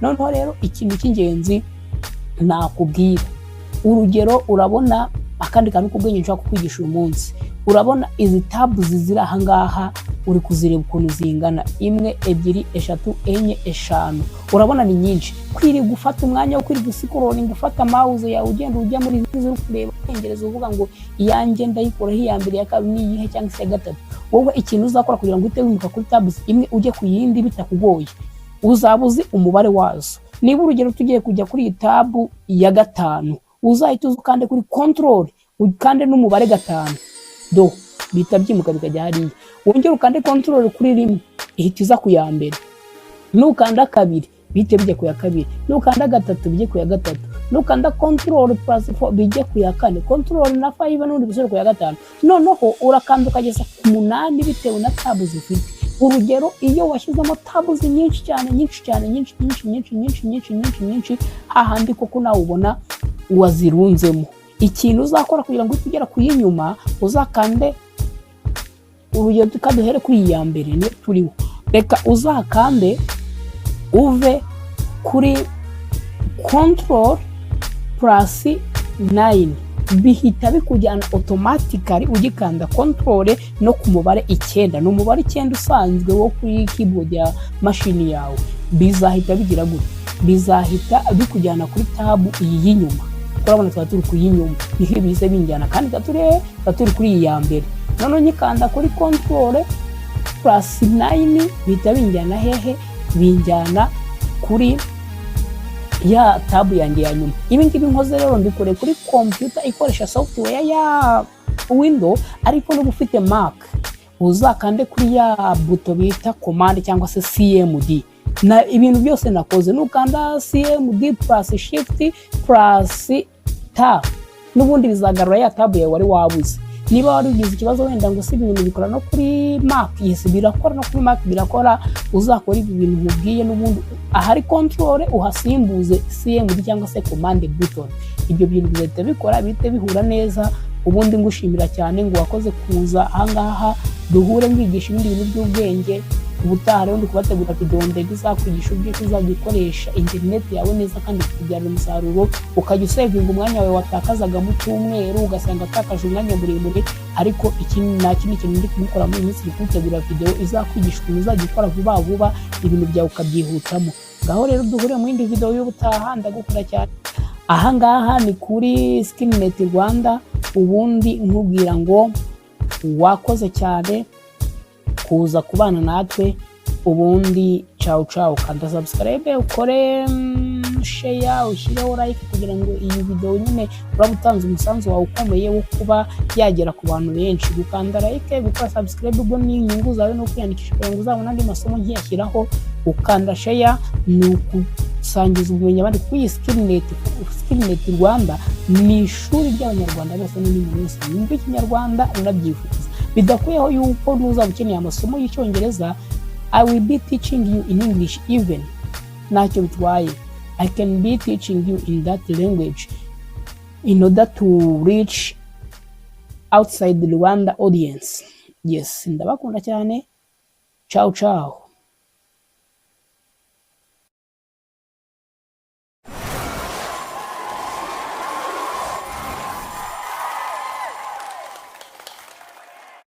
noneho rero ikintu cy'ingenzi nakubwira, urugero urabona akandi kantu k'ubwenge nshaka kukwigisha uyu munsi, urabona izi tabs ziri aha ngaha uri kuzireba ukuntu zingana, 1 2 3 4 5, urabona ni nyinshi. Kwiri gufata umwanya wo kwiri gusikoroninga ufata mouse yawe ugenda ujya muri izi uri kureba Icyongereza uvuga ngo iyanjye ndayikoraho iya mbere ya kabiri niyihe cyangwa se ya gatatu. Wowe ikintu uzakora kugira ngo uhite wimuka kuri tabs imwe ujye ku yindi bitakugoye, uzabuze umubare wazo. Niba urugero tugiye kujya kuri tab ya 5, uzahita ukande kuri control ukande n'umubare 5 do bita byimuka bikajya hariya, wongera ukande control kuri rimwe ihita iza ku ya mbere, nukanda 2 bite bijye ku ya 2, nukanda 3 bijye ku ya 3, nukanda control plus 4 bijye ku ya 4, control na 5 n'undi bisore ku ya 5, noneho urakanda ukageza ku 8 bitewe na tabs ufite. Urugero iyo washyizemo tabs nyinshi cyane hahandi koko nawe ubona wazirunzemo, ikintu uzakora kugira ngo tugera kuyinyuma uzakande, urugero tukaduhere kuri iya mbere ni turiho, reka uzakande uve kuri control plus 9 bihita bikujyana automatically ugikanda control no ku mubare 9, no mubare 9 usanzwe wo kuri keyboard ya machine yawe, bizahita bigira gute, bizahita bikujyana kuri tab iyi y'inyuma. Urabona turi kuyinyuma niho bise binjyana kandi turi kuri iya mbere, none nyikanda kuri control plus 9 bihita binjyana hehe, binjyana kuri ya tab yanjye ya nyuma. Ibi ngibi nkoze rero mbikore kuri computer ikoresha software ya Windows, ariko no ufite Mac uzakande kuri ya buto bita command cyangwa se CMD, na ibintu byose nakoze nukanda CMD plus shift plus tab n'ubundi bizagarura ya tab yawe wari wabuze. Niba wari ugize ikibazo wenda ngo si ibintu bikora no kuri Mac, yes birakora no kuri Mac birakora, uzakora ibi bintu mubwiye n'ubundi ahari control uhasimbuze CMD cyangwa se command button, ibyo bintu bizahita bikora bite bihura neza. Ubundi ngushimira cyane ngo wakoze kuza ahangaha duhure ngigisha ibindi bintu by'ubwenge. Ubutaha rero ndikubategura video ndende izakwigisha uburyo uzagikoresha internet yawe neza kandi kubyara umusaruro, ukajya usevinga umwanya wawe watakazaga mu cyumweru ugasanga atakaje umwanya muremure. Ariko iki nta kindi kintu ndi kumukora muri minsi ndikutegura video izakwigisha ukuntu uzagikora vuba ibintu byawe ukabyihutamo. Ngaho rero duhure mu yindi video y'ubutaha, ndagukora cyane. Ahangaha ni kuri Skillnet Rwanda, ubundi nkubwira ngo wakoze cyane kuza kubana natwe, ubundi ciao kanda subscribe ukore share ushireho like kugira ngo iyi video nyine urabutanze umusanzu wawe ukomeye wo kuba yagera ku bantu benshi. Gukanda like gukora subscribe ubwo ni inyungu zawe no kwiyandikisha kugira ngo uzabone andi masomo nkiyashyiraho, ukanda share ni ukusangiza ubumenyi abandi. Kuri Skillnet Rwanda ni ishuri ry'abanyarwanda bose n'ibindi byose yumva ikinyarwanda unabyifuza, bidakuyeho yuko nuza ukeneye amasomo y'Icyongereza I will be teaching you in English even ntacyo bitwaye. I can be teaching you in that language in order to reach outside the Rwanda audience. Yes, ndabakunda cyane. Ciao.